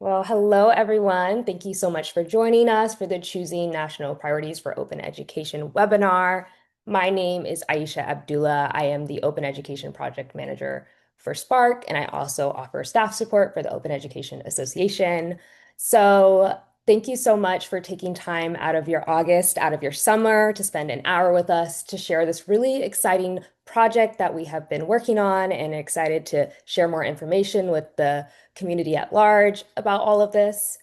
Well, hello everyone. Thank you so much for joining us for the Choosing National Priorities for Open Education webinar. My name is Aisha Abdullah. I am the Open Education Project Manager for Spark, and I also offer staff support for the Open Education Association. So, thank you so much for taking time out of your August, out of your summer to spend an hour with us to share this really exciting project that we have been working on, and excited to share more information with the community at large about all of this.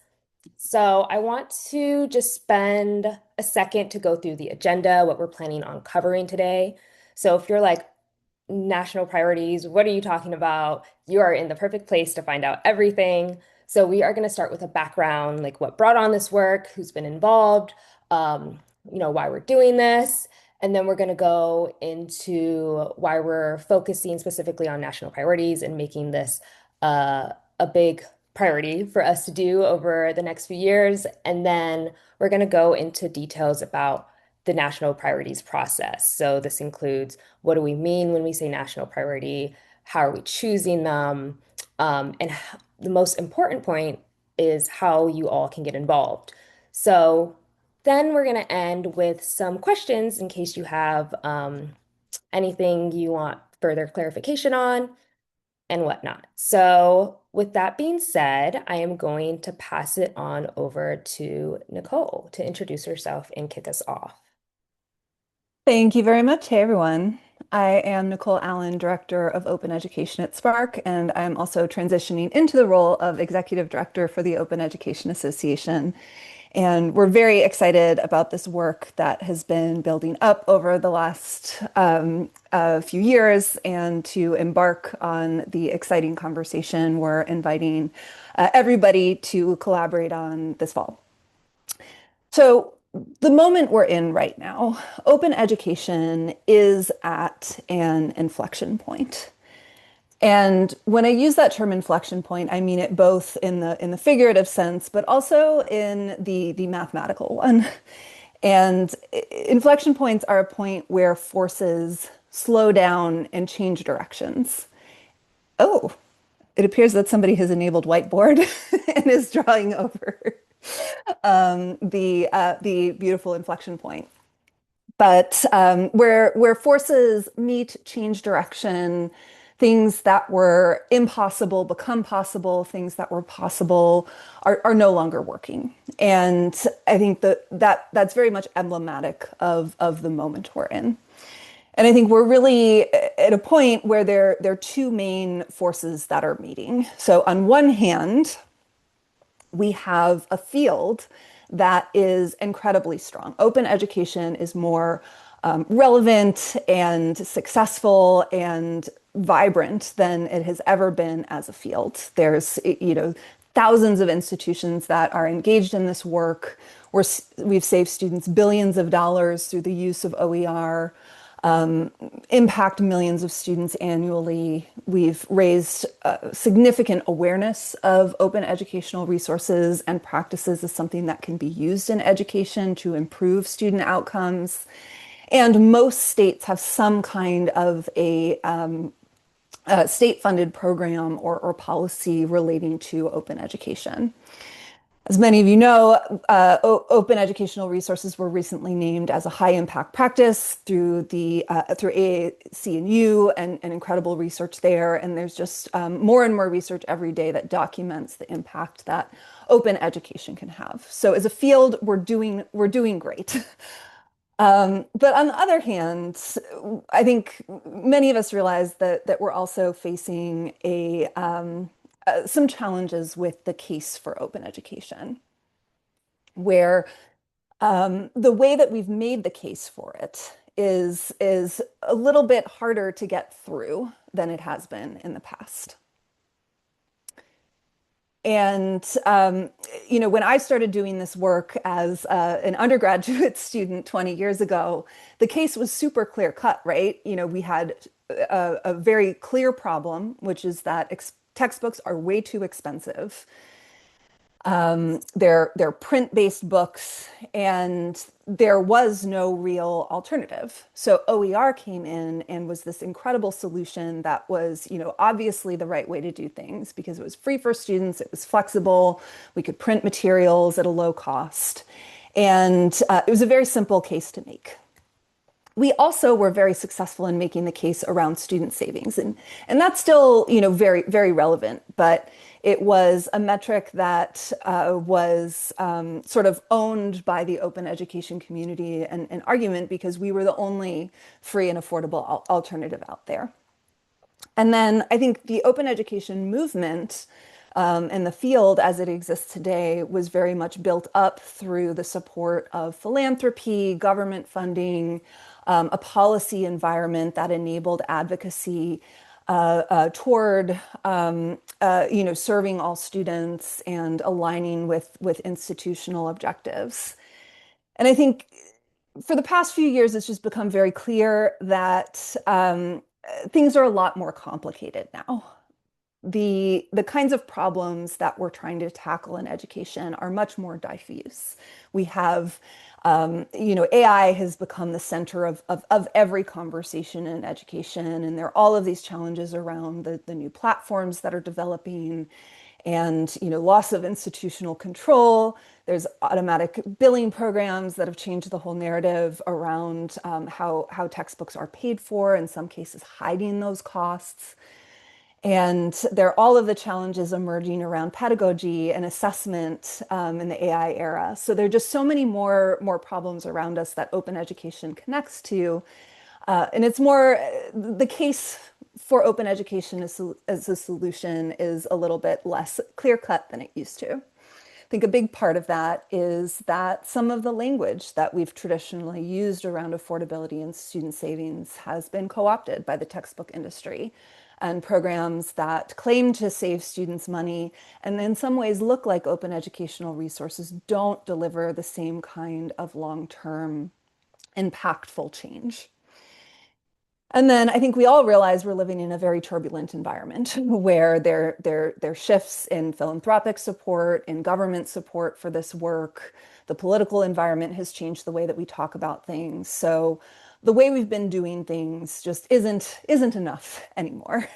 So I want to just spend a second to go through the agenda, what we're planning on covering today. So if you're like, national priorities, what are you talking about? You are in the perfect place to find out everything. So we are going to start with a background, like what brought on this work, who's been involved, why we're doing this. And then we're going to go into why we're focusing specifically on national priorities and making this a big priority for us to do over the next few years. And then we're going to go into details about the national priorities process. So this includes what do we mean when we say national priority? How are we choosing them? The most important point is how you all can get involved. So then we're going to end with some questions in case you have anything you want further clarification on and whatnot. So, with that being said, I am going to pass it on over to Nicole to introduce herself and kick us off. Thank you very much. Hey, everyone. I am Nicole Allen, Director of Open Education at Spark, and I'm also transitioning into the role of Executive Director for the Open Education Association. And we're very excited about this work that has been building up over the last few years and to embark on the exciting conversation we're inviting everybody to collaborate on this fall. So, the moment we're in right now, open education is at an inflection point. And when I use that term inflection point, I mean it both in the figurative sense, but also in the mathematical one. And inflection points are a point where forces slow down and change directions. Oh, it appears that somebody has enabled whiteboard and is drawing over the beautiful inflection point. But where forces meet, change direction, things that were impossible become possible, things that were possible are no longer working. And I think that's very much emblematic of the moment we're in. And I think we're really at a point where there are two main forces that are meeting. So on one hand, we have a field that is incredibly strong. Open education is more relevant and successful and vibrant than it has ever been as a field. There's, thousands of institutions that are engaged in this work. We've saved students billions of dollars through the use of OER, impact millions of students annually. We've raised significant awareness of open educational resources and practices as something that can be used in education to improve student outcomes. And most states have some kind of a state-funded program or policy relating to open education. As many of you know, open educational resources were recently named as a high impact practice through through AAC&U and incredible research there. And there's just more and more research every day that documents the impact that open education can have. So as a field, we're doing great. But on the other hand, I think many of us realize that we're also facing some challenges with the case for open education, where the way that we've made the case for it is a little bit harder to get through than it has been in the past. And when I started doing this work as an undergraduate student 20 years ago, the case was super clear cut, right? We had a very clear problem, which is that textbooks are way too expensive. They're print-based books, and there was no real alternative. So OER came in and was this incredible solution that was, obviously the right way to do things because it was free for students, it was flexible, we could print materials at a low cost, and it was a very simple case to make. We also were very successful in making the case around student savings, and that's still, very, very relevant, but it was a metric that was sort of owned by the open education community and an argument because we were the only free and affordable alternative out there. And then I think the open education movement and the field as it exists today was very much built up through the support of philanthropy, government funding, a policy environment that enabled advocacy toward serving all students and aligning with institutional objectives. And I think for the past few years, it's just become very clear that things are a lot more complicated now. The kinds of problems that we're trying to tackle in education are much more diffuse. We have, AI has become the center of every conversation in education, and there are all of these challenges around the new platforms that are developing and loss of institutional control. There's automatic billing programs that have changed the whole narrative around how textbooks are paid for, in some cases hiding those costs. And there are all of the challenges emerging around pedagogy and assessment in the AI era. So there are just so many more problems around us that open education connects to. And it's more the case for open education as a solution is a little bit less clear-cut than it used to. I think a big part of that is that some of the language that we've traditionally used around affordability and student savings has been co-opted by the textbook industry and programs that claim to save students money and in some ways look like open educational resources don't deliver the same kind of long-term impactful change. And then I think we all realize we're living in a very turbulent environment where there are shifts in philanthropic support, in government support for this work. The political environment has changed the way that we talk about things. So the way we've been doing things just isn't enough anymore.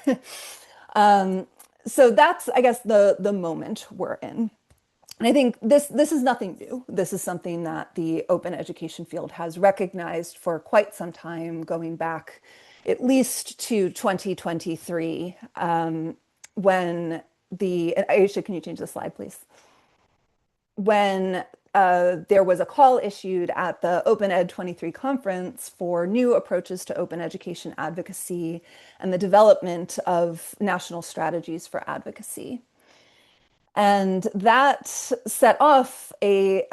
So that's, I guess, the moment we're in. And I think this is nothing new. This is something that the open education field has recognized for quite some time, going back at least to 2023, when Aisha, can you change the slide, please? When there was a call issued at the Open Ed 23 conference for new approaches to open education advocacy and the development of national strategies for advocacy. And that set off a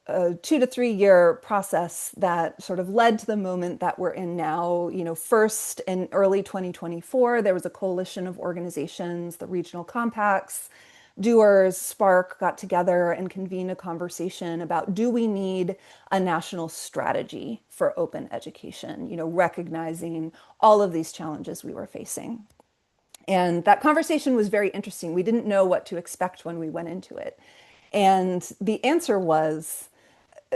2 to 3 year process that sort of led to the moment that we're in now. First in early 2024, there was a coalition of organizations, the regional compacts, doers, Spark got together and convened a conversation about, do we need a national strategy for open education, recognizing all of these challenges we were facing. And that conversation was very interesting. We didn't know what to expect when we went into it. And the answer was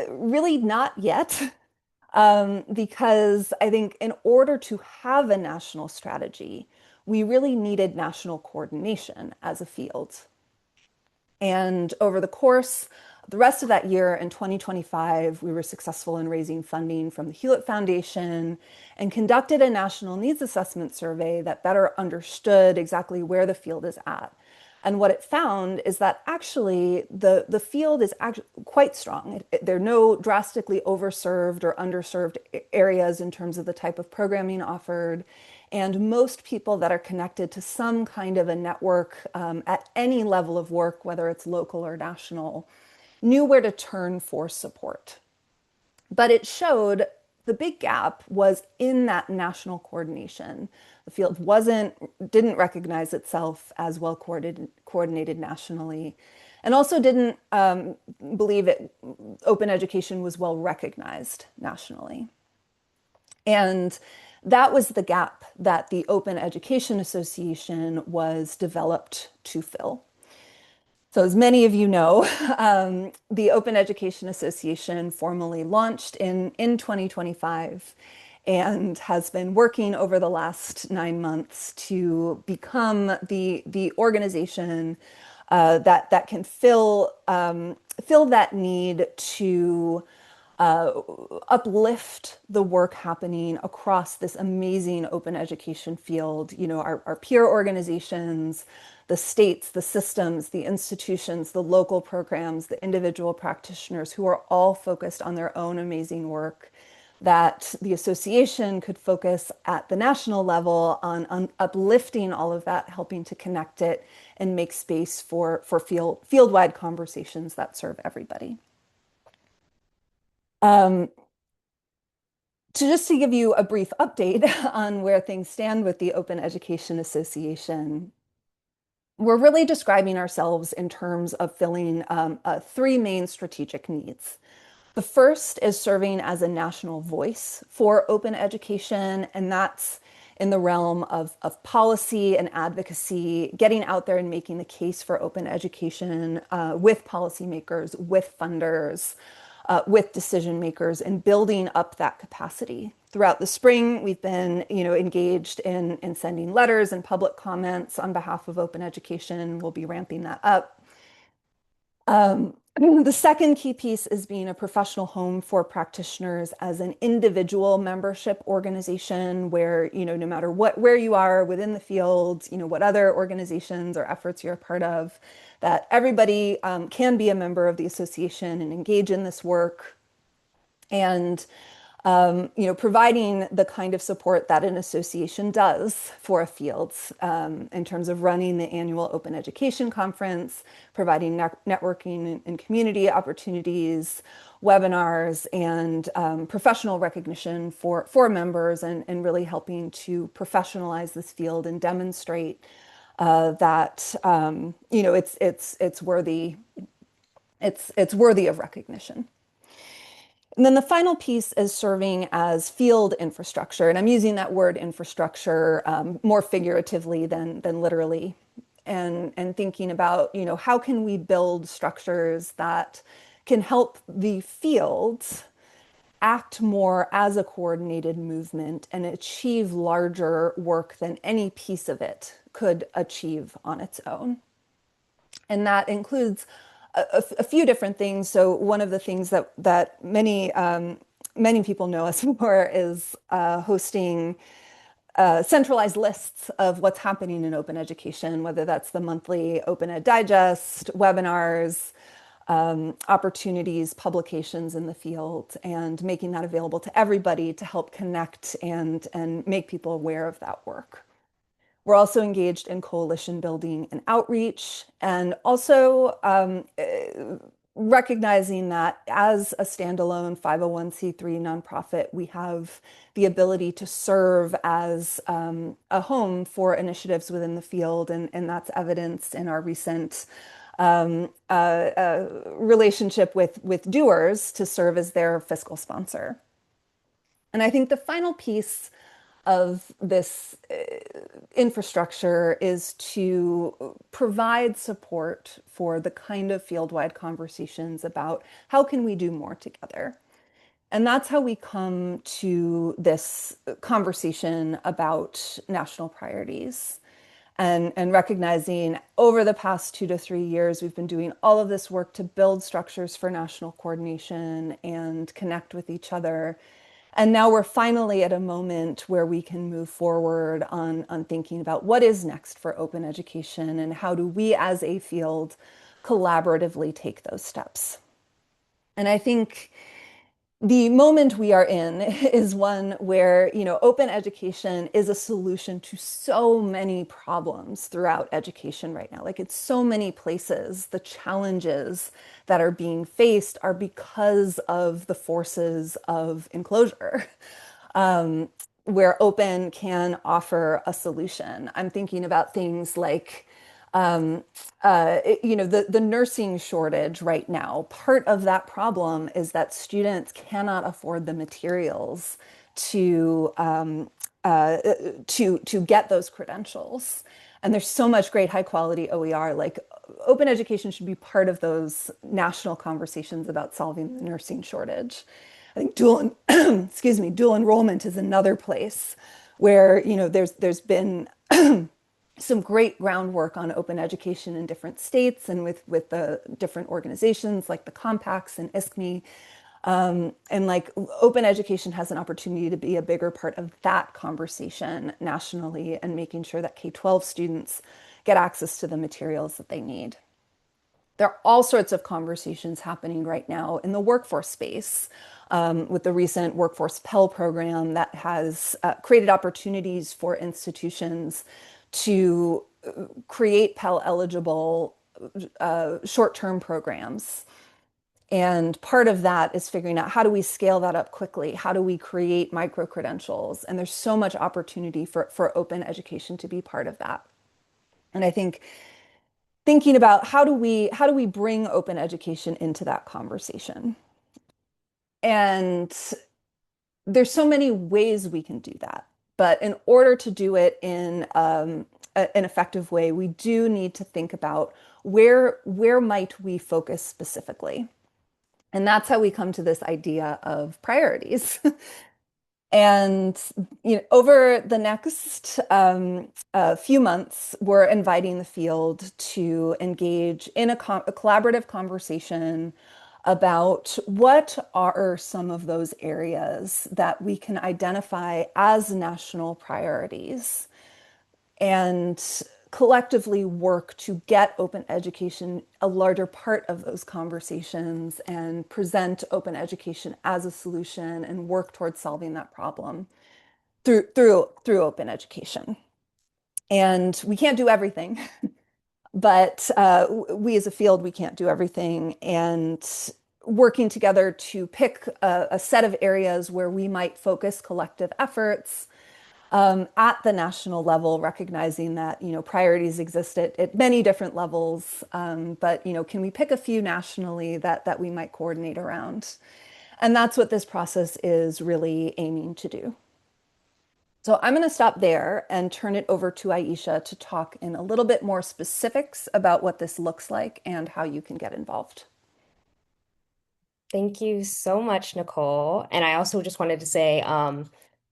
really not yet, because I think in order to have a national strategy, we really needed national coordination as a field. And over the course of the rest of that year in 2025, we were successful in raising funding from the Hewlett Foundation and conducted a national needs assessment survey that better understood exactly where the field is at. And what it found is that actually the field is actually quite strong. There are no drastically overserved or underserved areas in terms of the type of programming offered. And most people that are connected to some kind of a network at any level of work, whether it's local or national, knew where to turn for support. But it showed the big gap was in that national coordination. The field didn't recognize itself as well coordinated nationally, and also didn't believe open education was well recognized nationally. And that was the gap that the Open Education Association was developed to fill. So, as many of you know, the Open Education Association formally launched in 2025 and has been working over the last 9 months to become the organization that can fill that need to uplift the work happening across this amazing open education field. You know, our peer organizations, the states, the systems, the institutions, the local programs, the individual practitioners who are all focused on their own amazing work, that the association could focus at the national level on uplifting all of that, helping to connect it and make space for field-wide conversations that serve everybody. Um, to give you a brief update on where things stand with the Open Education Association, we're really describing ourselves in terms of filling three main strategic needs. The first is serving as a national voice for open education, and that's in the realm of policy and advocacy, getting out there and making the case for open education with policymakers, with funders, with decision makers, and building up that capacity. Throughout the spring, we've been, engaged in sending letters and public comments on behalf of open education. We'll be ramping that up. The second key piece is being a professional home for practitioners as an individual membership organization where, no matter where you are within the field, what other organizations or efforts you're a part of, that everybody can be a member of the association and engage in this work. And providing the kind of support that an association does for a field in terms of running the annual Open Education Conference, providing networking and community opportunities, webinars, and professional recognition for members, and really helping to professionalize this field and demonstrate that it's worthy of recognition. And then the final piece is serving as field infrastructure. And I'm using that word infrastructure more figuratively than literally. And thinking about, how can we build structures that can help the field act more as a coordinated movement and achieve larger work than any piece of it could achieve on its own. And that includes a few different things. So one of the things that many people know us for is hosting centralized lists of what's happening in open education, whether that's the monthly Open Ed Digest, webinars, opportunities, publications in the field, and making that available to everybody to help connect and make people aware of that work. We're also engaged in coalition building and outreach, and also recognizing that as a standalone 501(c)(3) nonprofit, we have the ability to serve as a home for initiatives within the field, and that's evidenced in our recent relationship with Doers to serve as their fiscal sponsor. And I think the final piece of this infrastructure is to provide support for the kind of field-wide conversations about how can we do more together. And that's how we come to this conversation about national priorities and recognizing over the past 2 to 3 years, we've been doing all of this work to build structures for national coordination and connect with each other. And now we're finally at a moment where we can move forward on thinking about what is next for open education and how do we as a field collaboratively take those steps. And I think the moment we are in is one where, open education is a solution to so many problems throughout education right now. Like it's so many places, the challenges that are being faced are because of the forces of enclosure. Where open can offer a solution. I'm thinking about things like the nursing shortage right now. Part of that problem is that students cannot afford the materials to to get those credentials. And there's so much great high quality OER, like open education should be part of those national conversations about solving the nursing shortage. I think excuse me, dual enrollment is another place where, there's been some great groundwork on open education in different states and with the different organizations like the compacts and ISKME. And like open education has an opportunity to be a bigger part of that conversation nationally and making sure that K-12 students get access to the materials that they need. There are all sorts of conversations happening right now in the workforce space with the recent Workforce Pell program that has created opportunities for institutions to create Pell eligible short-term programs. And part of that is figuring out how do we scale that up quickly? How do we create micro credentials? And there's so much opportunity for open education to be part of that. And I think thinking about how do we bring open education into that conversation? And there's so many ways we can do that. But in order to do it in an effective way, we do need to think about where might we focus specifically. And that's how we come to this idea of priorities. And over the next few months, we're inviting the field to engage in a collaborative conversation about what are some of those areas that we can identify as national priorities and collectively work to get open education a larger part of those conversations and present open education as a solution and work towards solving that problem through open education. And we can't do everything, but we as a field, we can't do everything. And working together to pick a set of areas where we might focus collective efforts at the national level, recognizing that priorities exist at many different levels, but can we pick a few nationally that we might coordinate around? And that's what this process is really aiming to do. So I'm going to stop there and turn it over to Aisha to talk in a little bit more specifics about what this looks like and how you can get involved. Thank you so much, Nicole. And I also just wanted to say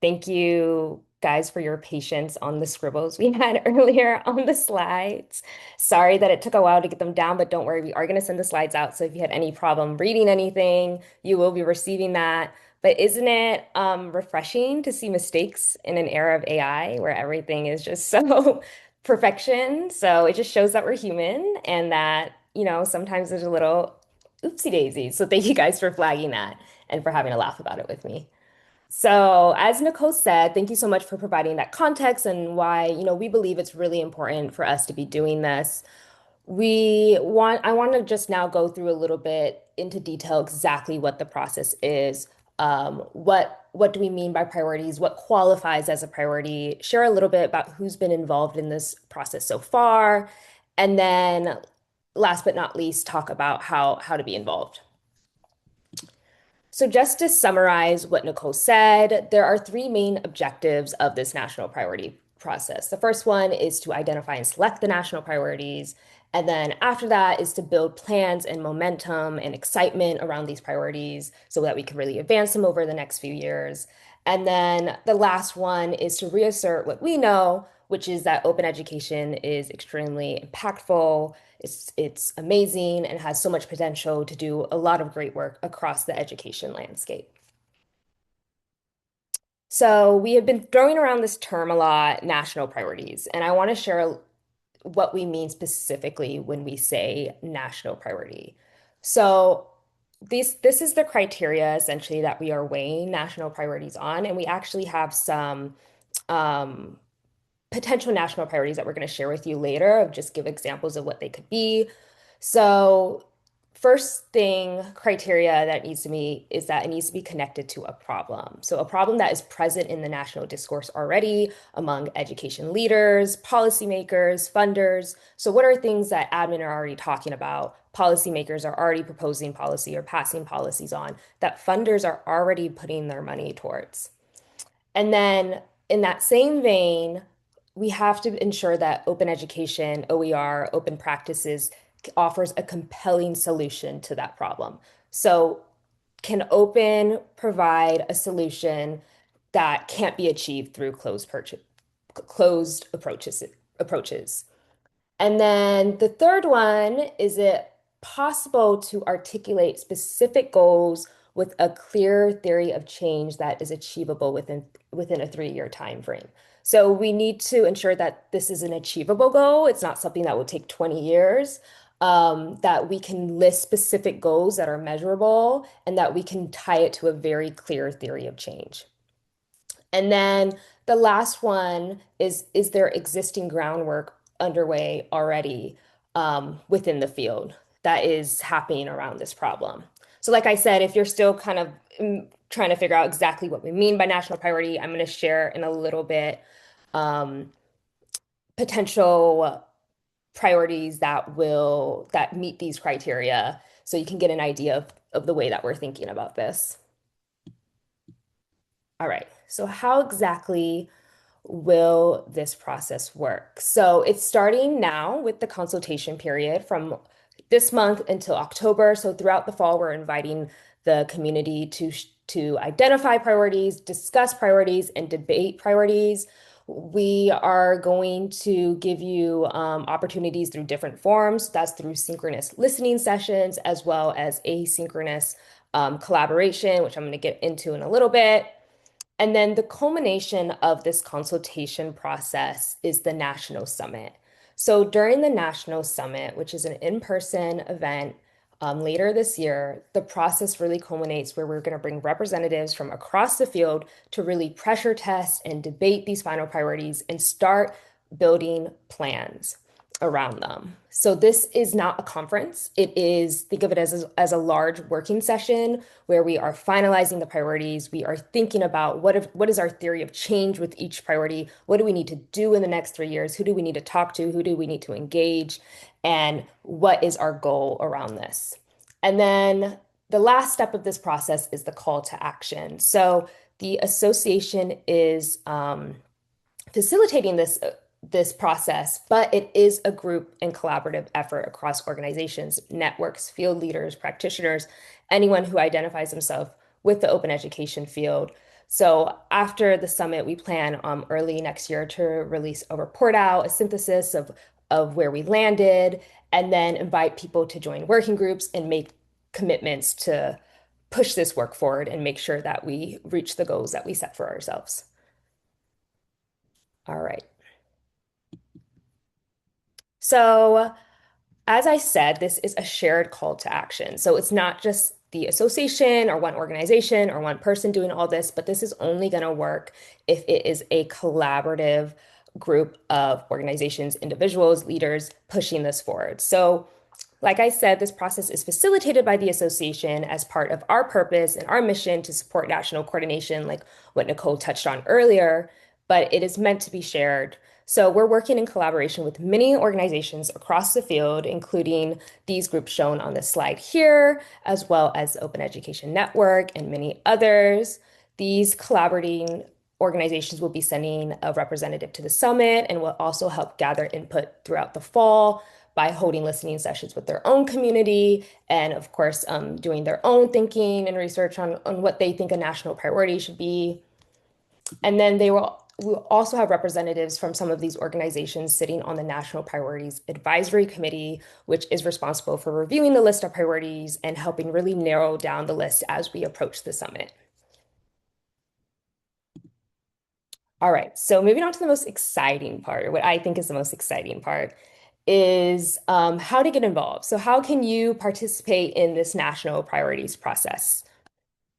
thank you guys for your patience on the scribbles we had earlier on the slides. Sorry that it took a while to get them down, but don't worry, we are going to send the slides out. So if you had any problem reading anything, you will be receiving that. But isn't it refreshing to see mistakes in an era of AI where everything is just so perfection? So it just shows that we're human and that, sometimes there's a little oopsie daisies. So thank you guys for flagging that and for having a laugh about it with me. So, as Nicole said, thank you so much for providing that context and why, we believe it's really important for us to be doing this. I want to just now go through a little bit into detail exactly what the process is. What do we mean by priorities? What qualifies as a priority? Share a little bit about who's been involved in this process so far, and then last but not least, talk about how to be involved. So just to summarize what Nicole said, there are three main objectives of this national priority process. The first one is to identify and select the national priorities. And then after that is to build plans and momentum and excitement around these priorities so that we can really advance them over the next few years. And then the last one is to reassert what we know, which is that open education is extremely impactful, it's amazing, and has so much potential to do a lot of great work across the education landscape. So we have been throwing around this term a lot, national priorities, and I want to share what we mean specifically when we say national priority. So this is the criteria essentially that we are weighing national priorities on, and we actually have some um, potential national priorities that we're going to share with you later of just give examples of what they could be. So first thing criteria that needs to be is that it needs to be connected to a problem. So a problem that is present in the national discourse already among education leaders, policymakers, funders. So what are things that admin are already talking about? Policymakers are already proposing policy or passing policies on that funders are already putting their money towards. And then in that same vein, we have to ensure that open education, OER, open practices offers a compelling solution to that problem. So, can open provide a solution that can't be achieved through closed approaches? And then the third one, is it possible to articulate specific goals with a clear theory of change that is achievable within a 3-year time frame? So we need to ensure that this is an achievable goal. It's not something that will take 20 years, that we can list specific goals that are measurable and that we can tie it to a very clear theory of change. And then the last one is there existing groundwork underway already within the field that is happening around this problem? So like I said, if you're still kind of trying to figure out exactly what we mean by national priority, I'm going to share in a little bit um, potential priorities that meet these criteria so you can get an idea of the way that we're thinking about this. All right, so how exactly will this process work? So it's starting now with the consultation period from this month until October. So throughout the fall, we're inviting the community to identify priorities, discuss priorities, and debate priorities. We are going to give you opportunities through different forms. That's through synchronous listening sessions as well as asynchronous collaboration, which I'm going to get into in a little bit. And then the culmination of this consultation process is the National Summit. So during the National Summit, which is an in-person event later this year, the process really culminates where we're going to bring representatives from across the field to really pressure test and debate these final priorities and start building plans around them. So this is not a conference. It is, think of it as a large working session where we are finalizing the priorities. We are thinking about what is our theory of change with each priority? What do we need to do in the next 3 years? Who do we need to talk to? Who do we need to engage? And what is our goal around this? And then the last step of this process is the call to action. So the association is facilitating this process, but it is a group and collaborative effort across organizations, networks, field leaders, practitioners, anyone who identifies themselves with the open education field. So after the summit, we plan early next year to release a report out, a synthesis of where we landed, and then invite people to join working groups and make commitments to push this work forward and make sure that we reach the goals that we set for ourselves. All right. So, as I said, this is a shared call to action. So it's not just the association or one organization or one person doing all this, but this is only going to work if it is a collaborative group of organizations, individuals, leaders pushing this forward. So like I said, this process is facilitated by the association as part of our purpose and our mission to support national coordination, like what Nicole touched on earlier, but it is meant to be shared. So we're working in collaboration with many organizations across the field, including these groups shown on this slide here, as well as Open Education Network and many others. These collaborating organizations will be sending a representative to the summit and will also help gather input throughout the fall by holding listening sessions with their own community and, of course, doing their own thinking and research on what they think a national priority should be. And then we'll also have representatives from some of these organizations sitting on the National Priorities Advisory Committee, which is responsible for reviewing the list of priorities and helping really narrow down the list as we approach the summit. All right, so moving on to the most exciting part, what I think is the most exciting part is how to get involved. So how can you participate in this national priorities process?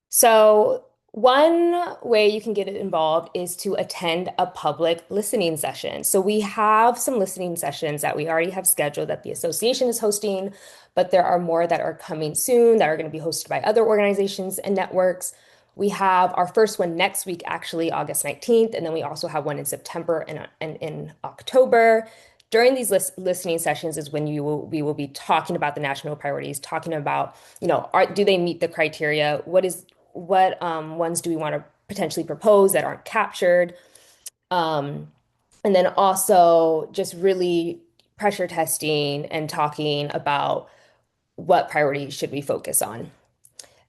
So one way you can get involved is to attend a public listening session. So we have some listening sessions that we already have scheduled that the association is hosting, but there are more that are coming soon that are going to be hosted by other organizations and networks. We have our first one next week, actually, August 19th, and then we also have one in September and in October. During these listening sessions is when we will be talking about the national priorities, talking about, do they meet the criteria? What ones do we want to potentially propose that aren't captured? And then also just really pressure testing and talking about what priorities should we focus on.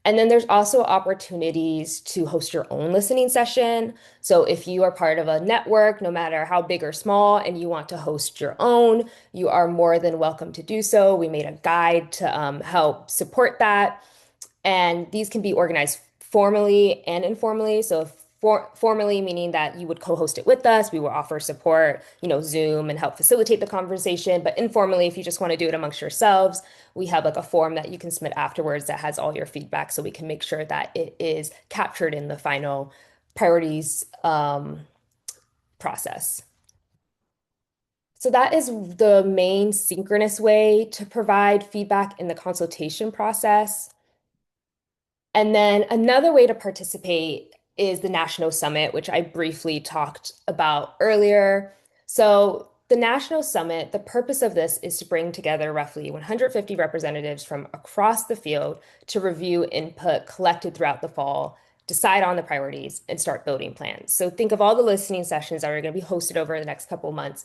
And then there's also opportunities to host your own listening session. So if you are part of a network, no matter how big or small, and you want to host your own, you are more than welcome to do so. We made a guide to help support that. And these can be organized formally and informally. So formally, meaning that you would co-host it with us, we will offer support, Zoom and help facilitate the conversation. But informally, if you just want to do it amongst yourselves, we have like a form that you can submit afterwards that has all your feedback so we can make sure that it is captured in the final priorities process. So that is the main synchronous way to provide feedback in the consultation process. And then another way to participate is the National Summit, which I briefly talked about earlier. So, the National Summit, the purpose of this is to bring together roughly 150 representatives from across the field to review input collected throughout the fall, decide on the priorities, and start building plans. So, think of all the listening sessions that are going to be hosted over the next couple of months.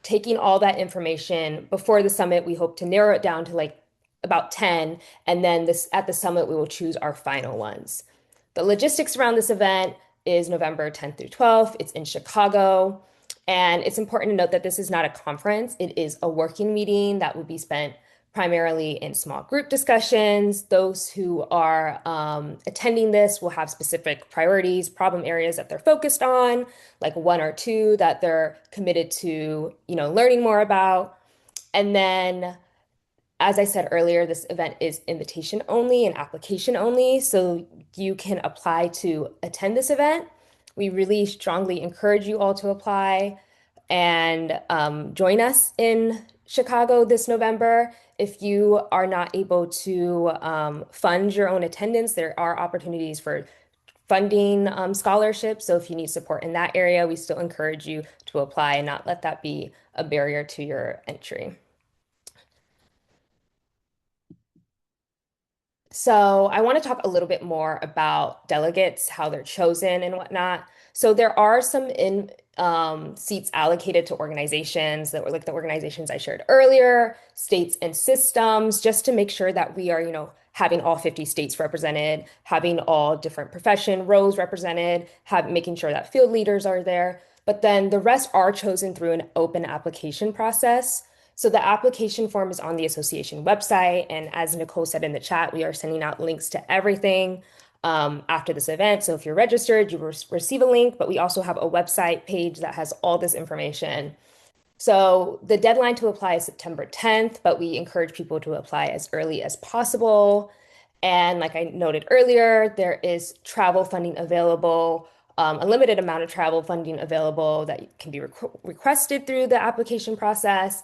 Taking all that information before the summit, we hope to narrow it down to like about 10, and then this at the summit we will choose our final ones. The logistics around this event is November 10th through 12th. It's in Chicago, and it's important to note that this is not a conference. It is a working meeting that will be spent primarily in small group discussions. Those who are attending this will have specific priorities, problem areas that they're focused on, like one or two that they're committed to, learning more about. And then as I said earlier, this event is invitation only and application only, so you can apply to attend this event. We really strongly encourage you all to apply and join us in Chicago this November. If you are not able to fund your own attendance, there are opportunities for funding scholarships. So if you need support in that area, we still encourage you to apply and not let that be a barrier to your entry. So I want to talk a little bit more about delegates, how they're chosen and whatnot. So there are some in seats allocated to organizations that were like the organizations I shared earlier, states and systems, just to make sure that we are, having all 50 states represented, having all different profession roles represented, making sure that field leaders are there. But then the rest are chosen through an open application process. So the application form is on the association website. And as Nicole said in the chat, we are sending out links to everything after this event. So if you're registered, you will receive a link, but we also have a website page that has all this information. So the deadline to apply is September 10th, but we encourage people to apply as early as possible. And like I noted earlier, there is travel funding available, a limited amount of travel funding available that can be requested through the application process.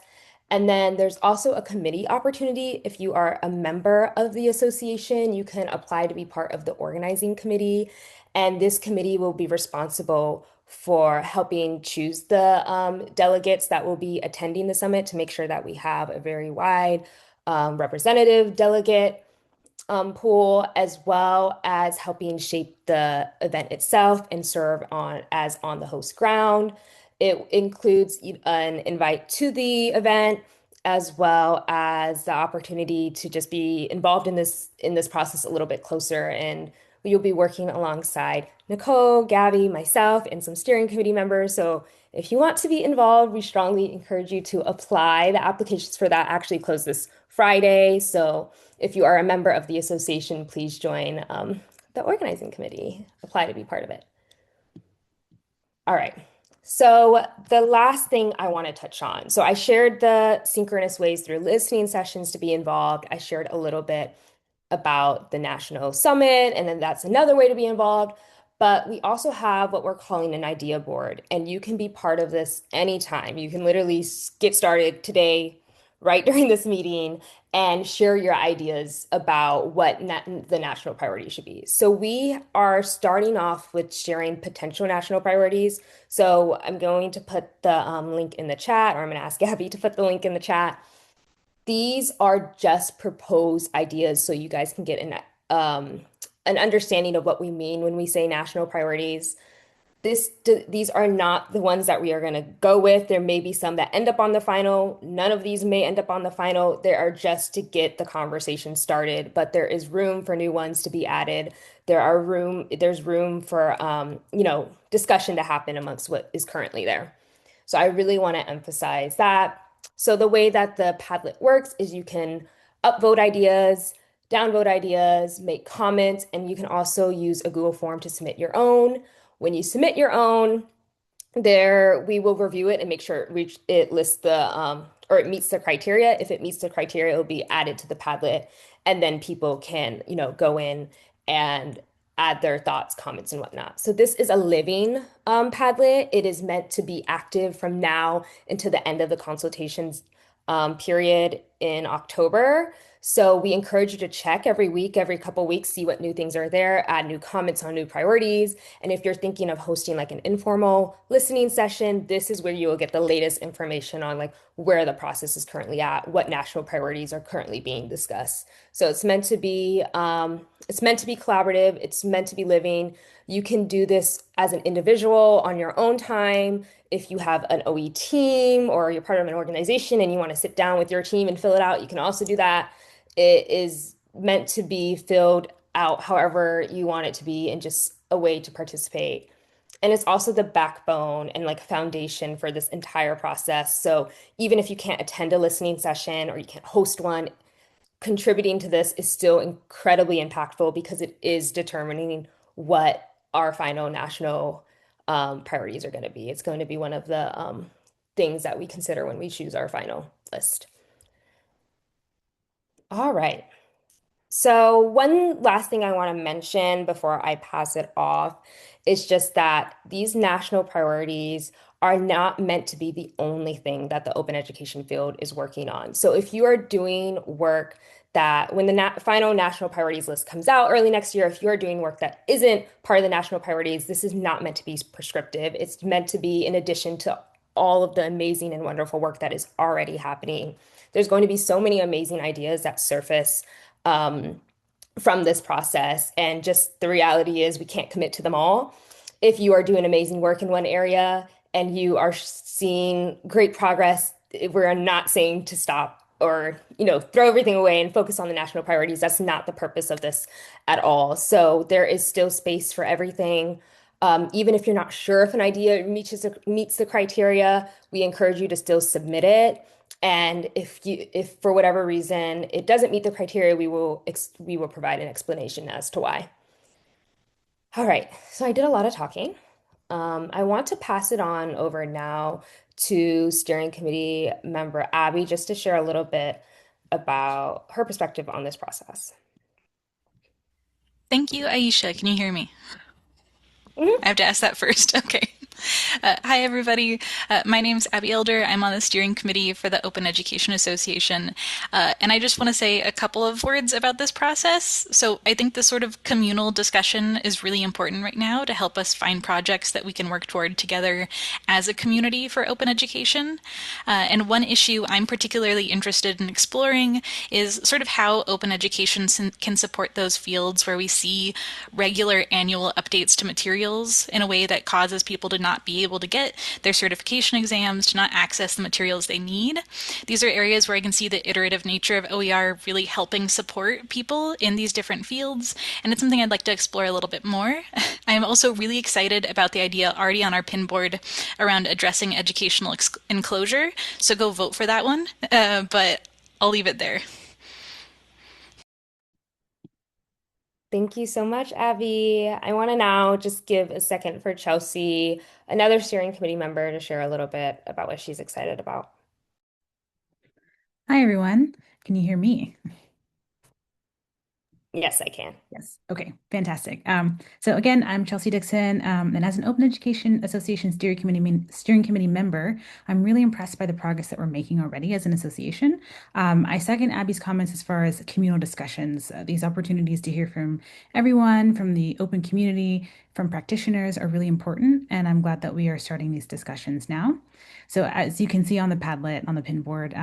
And then there's also a committee opportunity. If you are a member of the association, you can apply to be part of the organizing committee. And this committee will be responsible for helping choose the delegates that will be attending the summit to make sure that we have a very wide representative delegate pool, as well as helping shape the event itself and serve on the host ground. It includes an invite to the event, as well as the opportunity to just be involved in this process a little bit closer. And you'll be working alongside Nicole, Gabby, myself, and some steering committee members. So if you want to be involved, we strongly encourage you to apply. The applications for that actually close this Friday. So if you are a member of the association, please join the organizing committee. Apply to be part of it. All right. So the last thing I want to touch on. So I shared the synchronous ways through listening sessions to be involved. I shared a little bit about the National Summit, and then that's another way to be involved. But we also have what we're calling an idea board, and you can be part of this anytime. You can literally get started today, right during this meeting, and share your ideas about what the national priorities should be. So we are starting off with sharing potential national priorities. So I'm going to put the link in the chat, or I'm going to ask Gabby to put the link in the chat. These are just proposed ideas so you guys can get an understanding of what we mean when we say national priorities. These are not the ones that we are going to go with. There may be some that end up on the final. None of these may end up on the final. They are just to get the conversation started, but there is room for new ones to be added. There's room for discussion to happen amongst what is currently there. So I really want to emphasize that. So the way that the Padlet works is you can upvote ideas, downvote ideas, make comments, and you can also use a Google form to submit your own. When you submit your own, there we will review it and make sure it lists the or it meets the criteria. If it meets the criteria, it will be added to the Padlet, and then people can, go in and add their thoughts, comments, and whatnot. So this is a living Padlet. It is meant to be active from now until the end of the consultations period in October. So we encourage you to check every week, every couple weeks, see what new things are there, add new comments on new priorities. And if you're thinking of hosting like an informal listening session, this is where you will get the latest information on like where the process is currently at, what national priorities are currently being discussed. So it's meant to be collaborative, it's meant to be living. You can do this as an individual on your own time. If you have an OE team or you're part of an organization and you want to sit down with your team and fill it out, you can also do that. It is meant to be filled out however you want it to be and just a way to participate. And it's also the backbone and like foundation for this entire process. So even if you can't attend a listening session or you can't host one, contributing to this is still incredibly impactful because it is determining what our final national priorities are going to be. It's going to be one of the things that we consider when we choose our final list. All right. So, one last thing I want to mention before I pass it off is just that these national priorities are not meant to be the only thing that the open education field is working on. So, if you are doing work that when the final national priorities list comes out early next year, if you're doing work that isn't part of the national priorities, this is not meant to be prescriptive. It's meant to be in addition to all of the amazing and wonderful work that is already happening. There's going to be so many amazing ideas that surface um, from this process. And just the reality is, we can't commit to them all. If you are doing amazing work in one area and you are seeing great progress, we're not saying to stop or, throw everything away and focus on the national priorities. That's not the purpose of this at all. So there is still space for everything. Even if you're not sure if an idea meets the criteria, we encourage you to still submit it. And if for whatever reason it doesn't meet the criteria, we will provide an explanation as to why. All right, so I did a lot of talking. I want to pass it on over now to steering committee member Abby just to share a little bit about her perspective on this process. Thank you, Aisha. Can you hear me? Mhm. I have to ask that first. Okay. Hi, everybody. My name's Abby Elder. I'm on the steering committee for the Open Education Association. And I just want to say a couple of words about this process. So I think this sort of communal discussion is really important right now to help us find projects that we can work toward together as a community for open education. And one issue I'm particularly interested in exploring is sort of how open education can support those fields where we see regular annual updates to materials in a way that causes people to not be able to get their certification exams, to not access the materials they need. These are areas where I can see the iterative nature of OER really helping support people in these different fields, and it's something I'd like to explore a little bit more. I am also really excited about the idea already on our pin board around addressing educational enclosure, so go vote for that one, but I'll leave it there. Thank you so much, Abby. I want to now just give a second for Chelsea, another steering committee member, to share a little bit about what she's excited about. Hi, everyone. Can you hear me? Yes, I can. Yes. Okay, fantastic. So again, I'm Chelsea Dixon, and as an Open Education Association steering committee member, I'm really impressed by the progress that we're making already as an association. I second Abby's comments as far as communal discussions. These opportunities to hear from everyone, from the open community, from practitioners are really important, and I'm glad that we are starting these discussions now. So as you can see on the Padlet, on the pin board,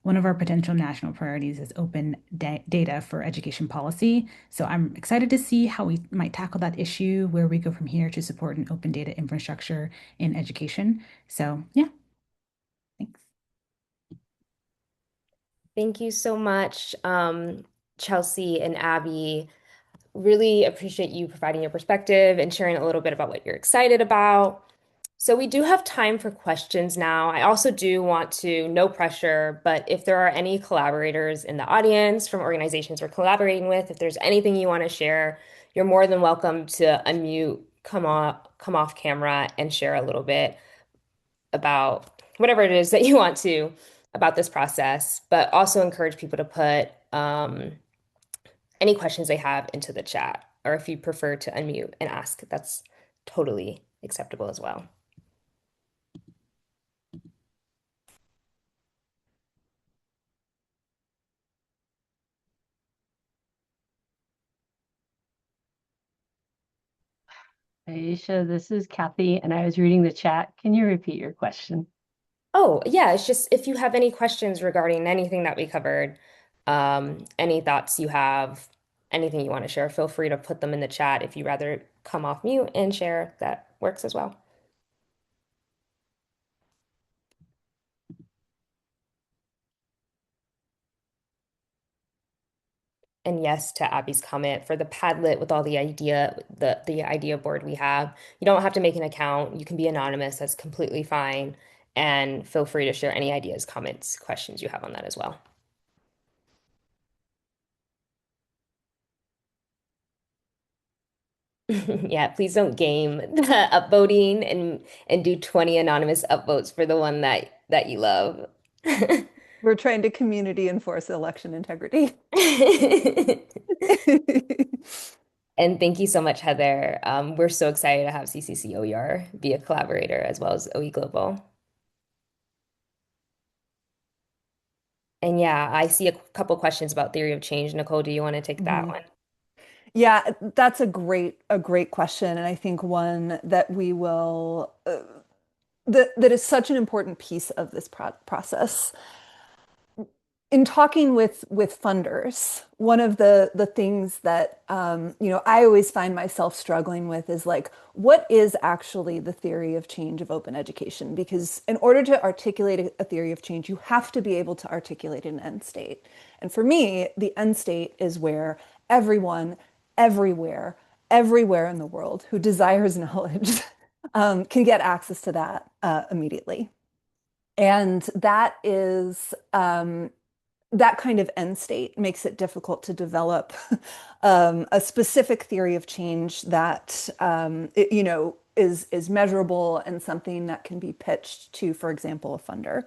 one of our potential national priorities is open data for education policy. So I'm excited to see how we might tackle that issue, where we go from here to support an open data infrastructure in education. So yeah, thanks. Thank you so much, Chelsea and Abby. Really appreciate you providing your perspective and sharing a little bit about what you're excited about. So we do have time for questions now. I also do want to, no pressure, but if there are any collaborators in the audience from organizations we're collaborating with, if there's anything you want to share, you're more than welcome to unmute, come off camera and share a little bit about whatever it is that you want to about this process, but also encourage people to put any questions they have into the chat, or if you prefer to unmute and ask, that's totally acceptable as well. Aisha, this is Kathy, and I was reading the chat. Can you repeat your question? Oh, yeah, it's just if you have any questions regarding anything that we covered, any thoughts you have, anything you want to share, feel free to put them in the chat. If you rather come off mute and share, that works as well. And yes, to Abby's comment, for the Padlet with all the idea board we have, you don't have to make an account. You can be anonymous. That's completely fine. And feel free to share any ideas, comments, questions you have on that as well. Yeah, please don't game the upvoting and do 20 anonymous upvotes for the one that you love. We're trying to community enforce election integrity. And thank you so much, Heather. We're so excited to have CCC OER be a collaborator as well as OE Global. And yeah, I see a couple questions about theory of change. Nicole, do you want to take that Mhm. one? Yeah, that's a great question, and I think one that we will that is such an important piece of this process. In talking with funders, one of the things that I always find myself struggling with is like, what is actually the theory of change of open education? Because in order to articulate a theory of change, you have to be able to articulate an end state. And for me, the end state is where everyone, everywhere, everywhere in the world who desires knowledge can get access to that immediately. And that kind of end state makes it difficult to develop a specific theory of change that is measurable and something that can be pitched to, for example, a funder.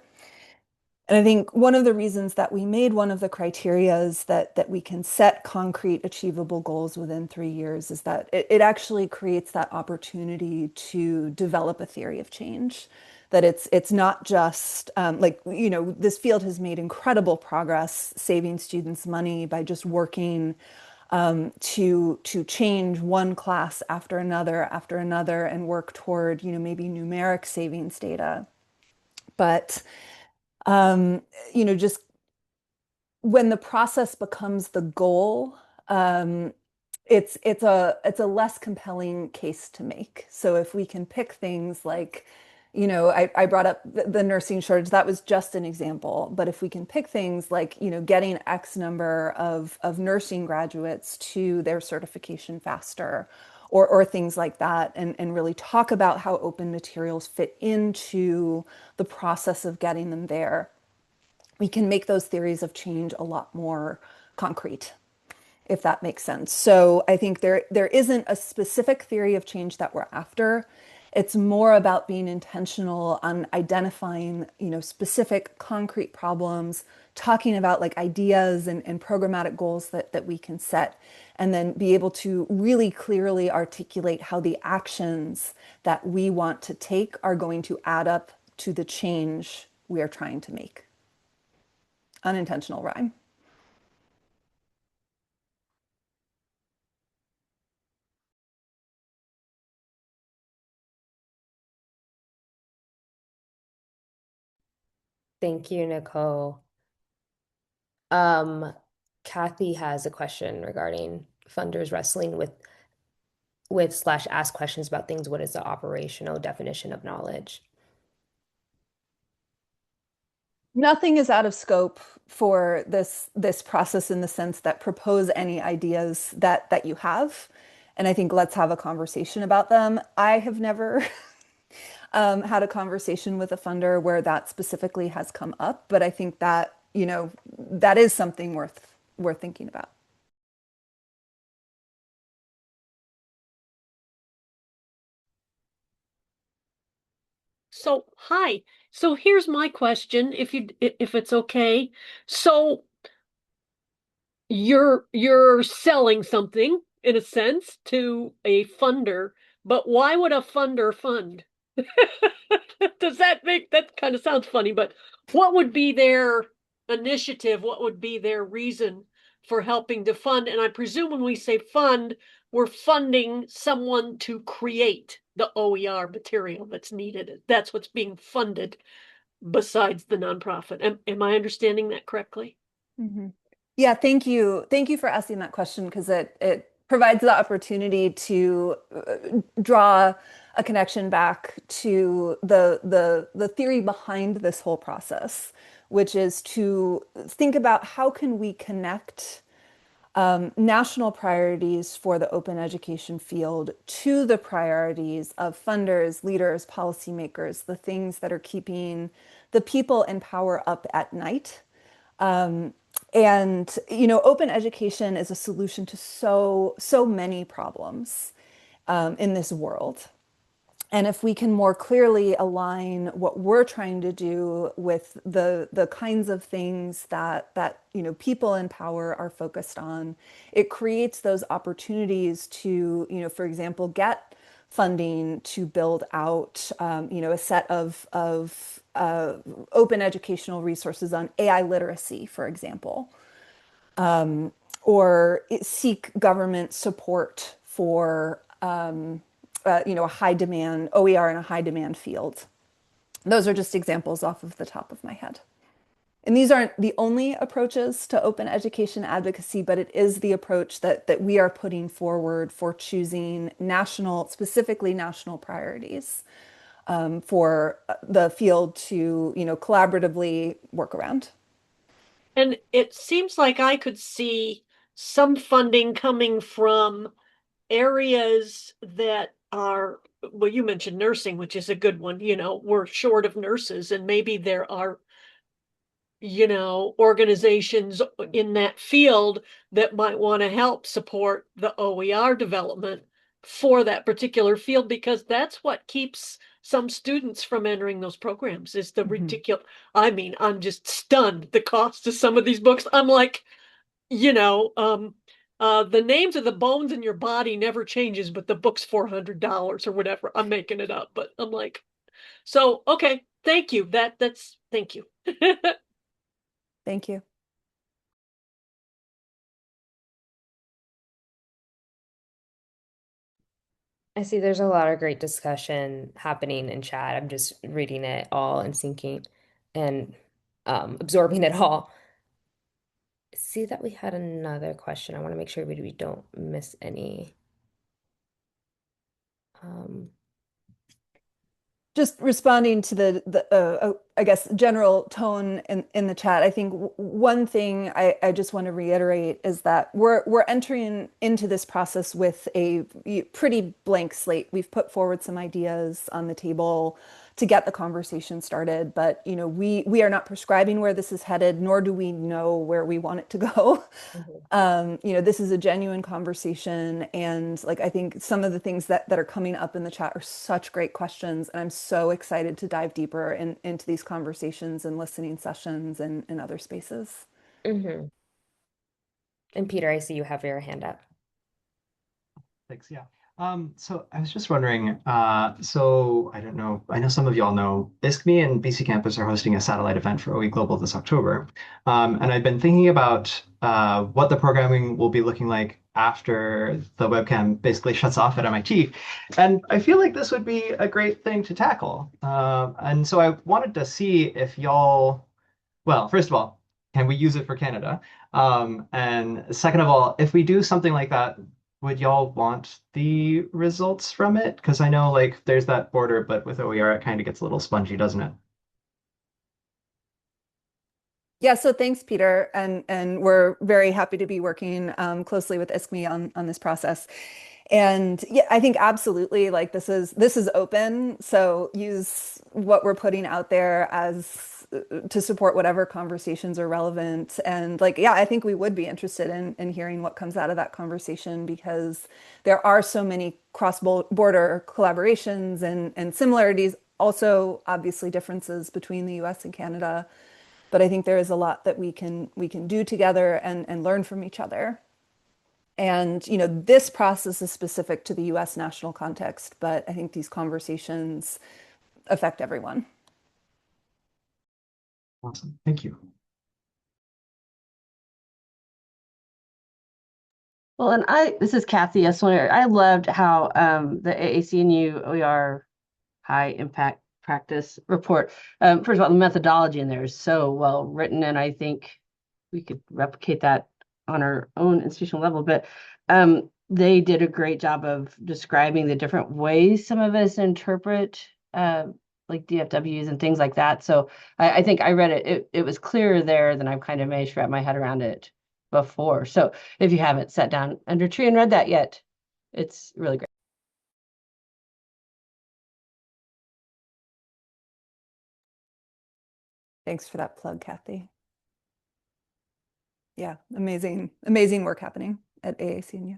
And I think one of the reasons that we made one of the criterias that we can set concrete, achievable goals within 3 years is that it actually creates that opportunity to develop a theory of change. That it's not just this field has made incredible progress saving students money by just working to change one class after another and work toward maybe numeric savings data. But um, just when the process becomes the goal, it's a less compelling case to make. So if we can pick things like, I brought up the nursing shortage, that was just an example. But if we can pick things like, getting X number of nursing graduates to their certification faster, or things like that, and really talk about how open materials fit into the process of getting them there, we can make those theories of change a lot more concrete, if that makes sense. So I think there isn't a specific theory of change that we're after. It's more about being intentional on identifying, specific concrete problems, talking about like ideas and programmatic goals that we can set, and then be able to really clearly articulate how the actions that we want to take are going to add up to the change we are trying to make. Unintentional rhyme. Thank you, Nicole. Um, Kathy has a question regarding funders wrestling with slash ask questions about things. What is the operational definition of knowledge? Nothing is out of scope for this process in the sense that propose any ideas that you have. And I think let's have a conversation about them. I have never had a conversation with a funder where that specifically has come up, but I think that, that is something worth thinking about. So, hi. So here's my question, if it's okay. So you're selling something in a sense to a funder, but why would a funder fund? Does that kind of sounds funny, but what would be their initiative? What would be their reason for helping to fund? And I presume when we say fund, we're funding someone to create the OER material that's needed. That's what's being funded besides the nonprofit. Am I understanding that correctly? Mm-hmm. Yeah, thank you. Thank you for asking that question because it provides the opportunity to draw a connection back to the theory behind this whole process, which is to think about how can we connect national priorities for the open education field to the priorities of funders, leaders, policymakers, the things that are keeping the people in power up at night. And open education is a solution to so many problems in this world. And if we can more clearly align what we're trying to do with the kinds of things that people in power are focused on, it creates those opportunities to, for example, get funding to build out a set of open educational resources on AI literacy, for example, or seek government support for a high demand OER in a high demand field. Those are just examples off of the top of my head. And these aren't the only approaches to open education advocacy, but it is the approach that we are putting forward for choosing specifically national priorities for the field to, collaboratively work around. And it seems like I could see some funding coming from areas that are, well, you mentioned nursing, which is a good one. We're short of nurses, and maybe there are, organizations in that field that might want to help support the OER development for that particular field, because that's what keeps some students from entering those programs is the ridiculous. I mean, I'm just stunned the cost of some of these books. I'm like, the names of the bones in your body never changes, but the book's $400 or whatever. I'm making it up, but I'm like, so okay, thank you. That's thank you. Thank you. I see there's a lot of great discussion happening in chat. I'm just reading it all and syncing and absorbing it all. See that we had another question. I want to make sure we don't miss any. Um, Just responding to I guess, general tone in the chat, I think one thing I just want to reiterate is that we're entering into this process with a pretty blank slate. We've put forward some ideas on the table to get the conversation started, but we are not prescribing where this is headed, nor do we know where we want it to go. mhm. This is a genuine conversation, and like I think some of the things that are coming up in the chat are such great questions, and I'm so excited to dive deeper into these conversations and listening sessions and other spaces. Mhm. And Peter, I see you have your hand up. Thanks. Yeah. So I was just wondering, so I don't know, I know some of y'all know ISKME and BC Campus are hosting a satellite event for OE Global this October. And I've been thinking about what the programming will be looking like after the webcam basically shuts off at MIT. And I feel like this would be a great thing to tackle. And so I wanted to see if y'all, well, first of all, can we use it for Canada? And second of all, if we do something like that, would y'all want the results from it? Because I know like there's that border, but with OER it kind of gets a little spongy, doesn't it? Yeah, so thanks, Peter, and we're very happy to be working closely with ISKME on this process. And yeah, I think absolutely like this is open, so use what we're putting out there as to support whatever conversations are relevant. And like, yeah, I think we would be interested in hearing what comes out of that conversation because there are so many cross-border collaborations and similarities, also obviously differences between the US and Canada. But I think there is a lot that we can do together and learn from each other. And this process is specific to the US national context, but I think these conversations affect everyone. Awesome. Thank you. Well, and this is Kathy Eswiner. I loved how the AAC&U OER high impact practice report. First of all, the methodology in there is so well written, and I think we could replicate that on our own institutional level. But they did a great job of describing the different ways some of us interpret like DFWs and things like that. So I think I read it was clearer there than I've kind of managed to wrap my head around it before. So if you haven't sat down under a tree and read that yet, it's really great. Thanks for that plug, Kathy. Yeah, amazing, amazing work happening at AAC&U.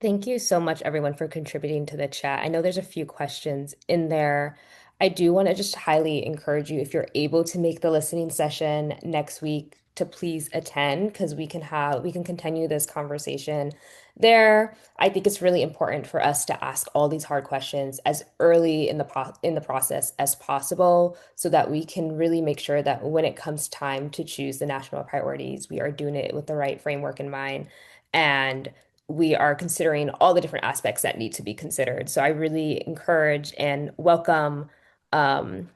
Thank you so much, everyone, for contributing to the chat. I know there's a few questions in there. I do want to just highly encourage you, if you're able to make the listening session next week, to please attend because we can continue this conversation there. I think it's really important for us to ask all these hard questions as early in the process as possible so that we can really make sure that when it comes time to choose the national priorities, we are doing it with the right framework in mind. And we are considering all the different aspects that need to be considered. So I really encourage and welcome um,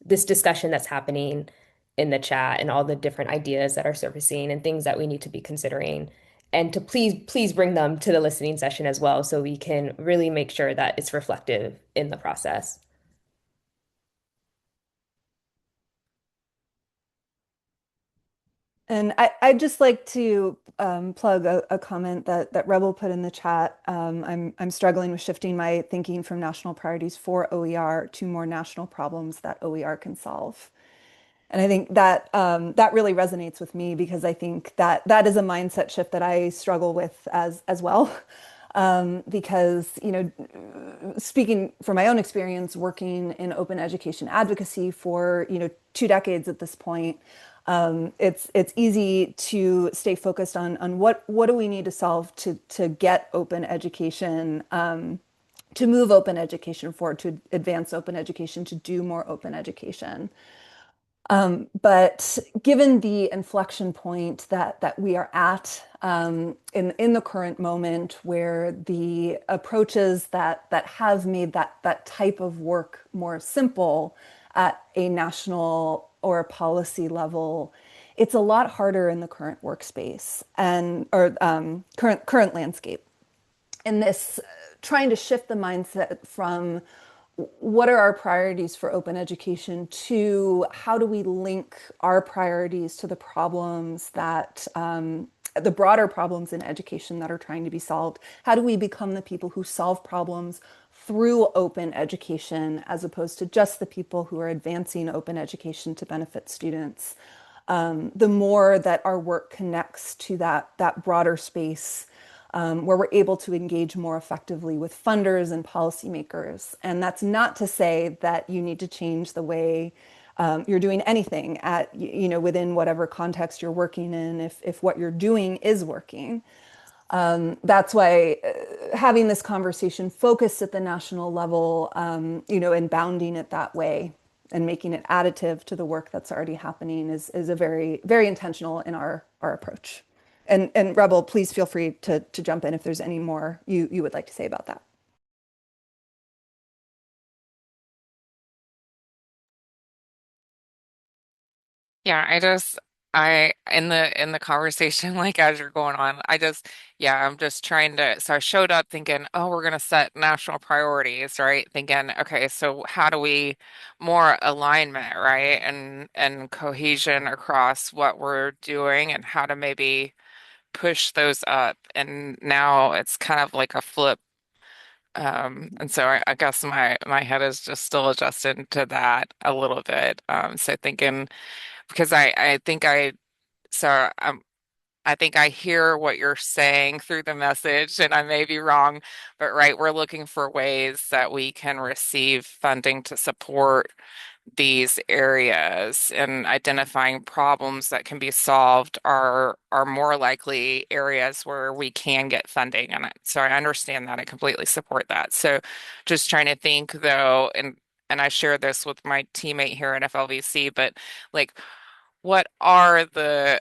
this discussion that's happening in the chat and all the different ideas that are surfacing and things that we need to be considering. And to please bring them to the listening session as well so we can really make sure that it's reflective in the process. And I'd just like to plug a comment that Rebel put in the chat. I'm struggling with shifting my thinking from national priorities for OER to more national problems that OER can solve. And I think that that really resonates with me because I think that is a mindset shift that I struggle with as well. Because, speaking from my own experience working in open education advocacy for, 2 decades at this point, it's easy to stay focused on what do we need to solve to get open education, to move open education forward, to advance open education, to do more open education. But given the inflection point that we are at in the current moment, where the approaches that have made that type of work more simple at a national or a policy level, it's a lot harder in the current workspace and or current landscape. In this, trying to shift the mindset from what are our priorities for open education to how do we link our priorities to the problems that the broader problems in education that are trying to be solved? How do we become the people who solve problems through open education as opposed to just the people who are advancing open education to benefit students? The more that our work connects to that broader space, where we're able to engage more effectively with funders and policymakers. And that's not to say that you need to change the way you're doing anything at, within whatever context you're working in, if what you're doing is working. That's why having this conversation focused at the national level, and bounding it that way and making it additive to the work that's already happening is a very, very intentional in our approach. And Rebel, please feel free to jump in if there's any more you would like to say about that. Yeah, I in the conversation like as you're going on, yeah, I'm just trying to so I showed up thinking, oh, we're gonna set national priorities, right? Thinking, okay, so how do we more alignment, right? And cohesion across what we're doing and how to maybe push those up. And now it's kind of like a flip. And so I guess my head is just still adjusting to that a little bit. So thinking because I think so I think I hear what you're saying through the message, and I may be wrong, but right, we're looking for ways that we can receive funding to support these areas, and identifying problems that can be solved are more likely areas where we can get funding. And so I understand that. I completely support that. So just trying to think though, and I share this with my teammate here at FLVC, but like what are the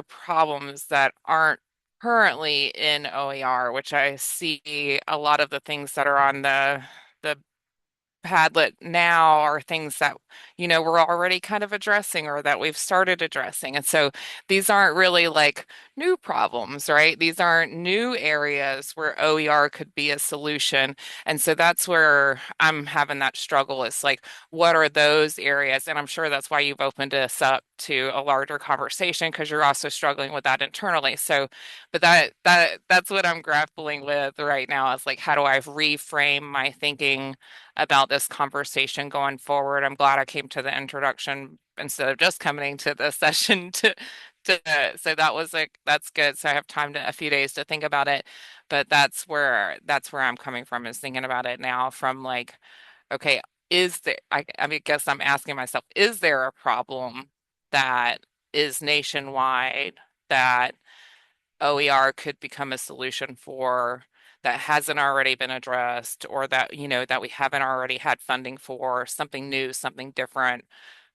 problems that aren't currently in OER, which I see a lot of the things that are on the Padlet now are things that, we're already kind of addressing or that we've started addressing. And so these aren't really like new problems, right? These aren't new areas where OER could be a solution. And so that's where I'm having that struggle is like, what are those areas? And I'm sure that's why you've opened us up to a larger conversation because you're also struggling with that internally. So, but that's what I'm grappling with right now is like, how do I reframe my thinking about this conversation going forward. I'm glad I came to the introduction instead of just coming to the session to so that's good. So I have time to a few days to think about it. But that's where I'm coming from is thinking about it now from like, okay, I mean, I guess I'm asking myself, is there a problem that is nationwide that OER could become a solution for that hasn't already been addressed or that, that we haven't already had funding for, something new, something different,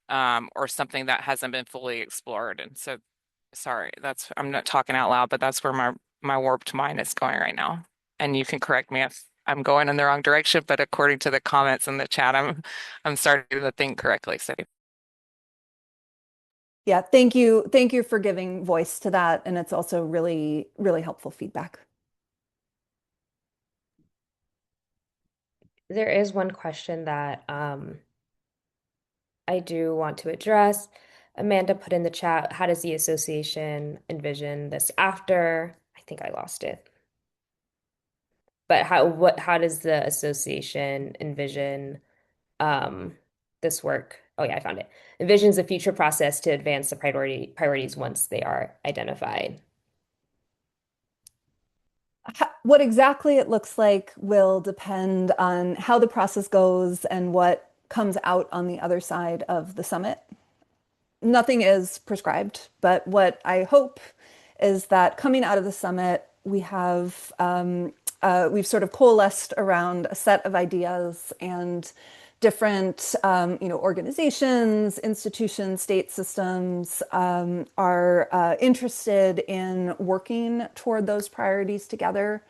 or something that hasn't been fully explored. And so, sorry, I'm not talking out loud, but that's where my warped mind is going right now. And you can correct me if I'm going in the wrong direction, but according to the comments in the chat, I'm starting to think correctly. So Yeah, thank you. Thank you for giving voice to that. And it's also really, really helpful feedback. There is one question that I do want to address. Amanda put in the chat, how does the association envision this after? I think I lost it. But how does the association envision um, this work? Oh yeah, I found it. Envisions a future process to advance the priorities once they are identified. What exactly it looks like will depend on how the process goes and what comes out on the other side of the summit. Nothing is prescribed, but what I hope is that coming out of the summit, we've sort of coalesced around a set of ideas and different organizations, institutions, state systems are interested in working toward those priorities together.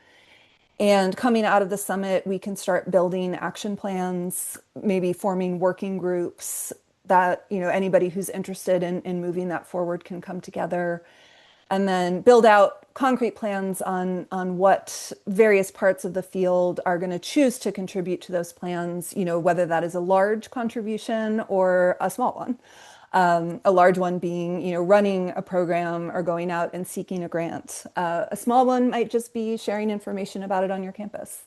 And coming out of the summit, we can start building action plans, maybe forming working groups that, anybody who's interested in moving that forward can come together and then build out concrete plans on what various parts of the field are going to choose to contribute to those plans, whether that is a large contribution or a small one. A large one being, running a program or going out and seeking a grant. A small one might just be sharing information about it on your campus.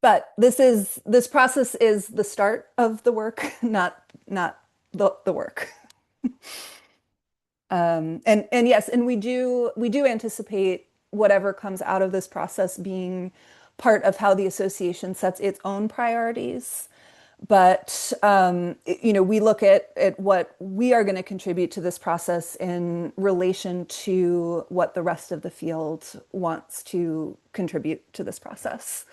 But this process is the start of the work, not the work. And yes, and we do anticipate whatever comes out of this process being part of how the association sets its own priorities. But we look at what we are going to contribute to this process in relation to what the rest of the field wants to contribute to this process.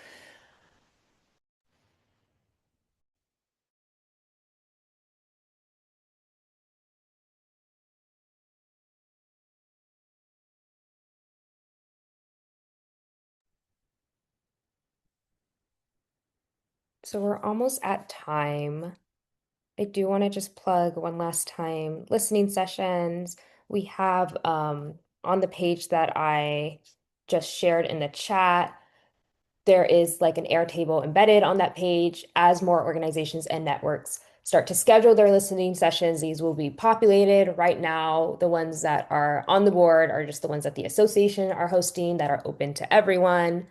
So we're almost at time. I do want to just plug one last time listening sessions. We have on the page that I just shared in the chat, there is like an Airtable embedded on that page. As more organizations and networks start to schedule their listening sessions, these will be populated. Right now, the ones that are on the board are just the ones that the association are hosting that are open to everyone.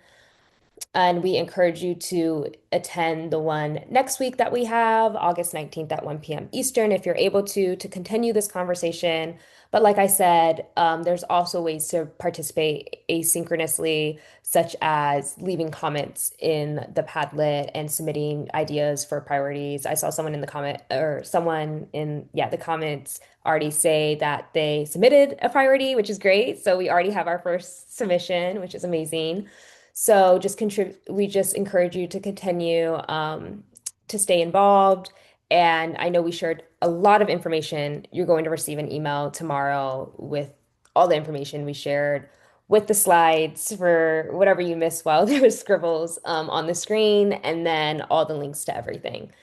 And we encourage you to attend the one next week that we have, August 19th at 1 p.m. Eastern, if you're able to continue this conversation. But like I said, there's also ways to participate asynchronously, such as leaving comments in the Padlet and submitting ideas for priorities. I saw someone in the comment or someone in, yeah, the comments already say that they submitted a priority, which is great. So we already have our first submission, which is amazing. So just contribute, we just encourage you to continue to stay involved. And I know we shared a lot of information. You're going to receive an email tomorrow with all the information we shared with the slides for whatever you missed while there was scribbles on the screen, and then all the links to everything.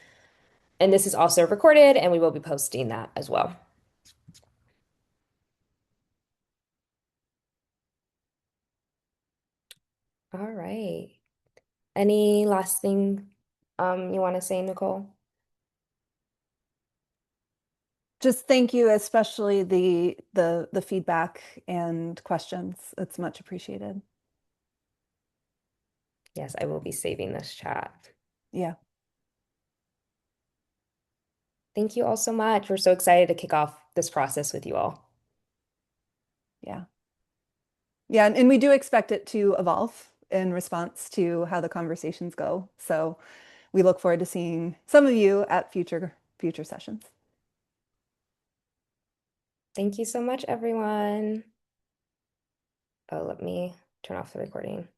And this is also recorded, and we will be posting that as well. All right. Any last thing you want to say, Nicole? Just thank you, especially the feedback and questions. It's much appreciated. Yes, I will be saving this chat. Yeah. Thank you all so much. We're so excited to kick off this process with you all. Yeah. Yeah, and we do expect it to evolve in response to how the conversations go. So we look forward to seeing some of you at future sessions. Thank you so much, everyone. Oh, let me turn off the recording.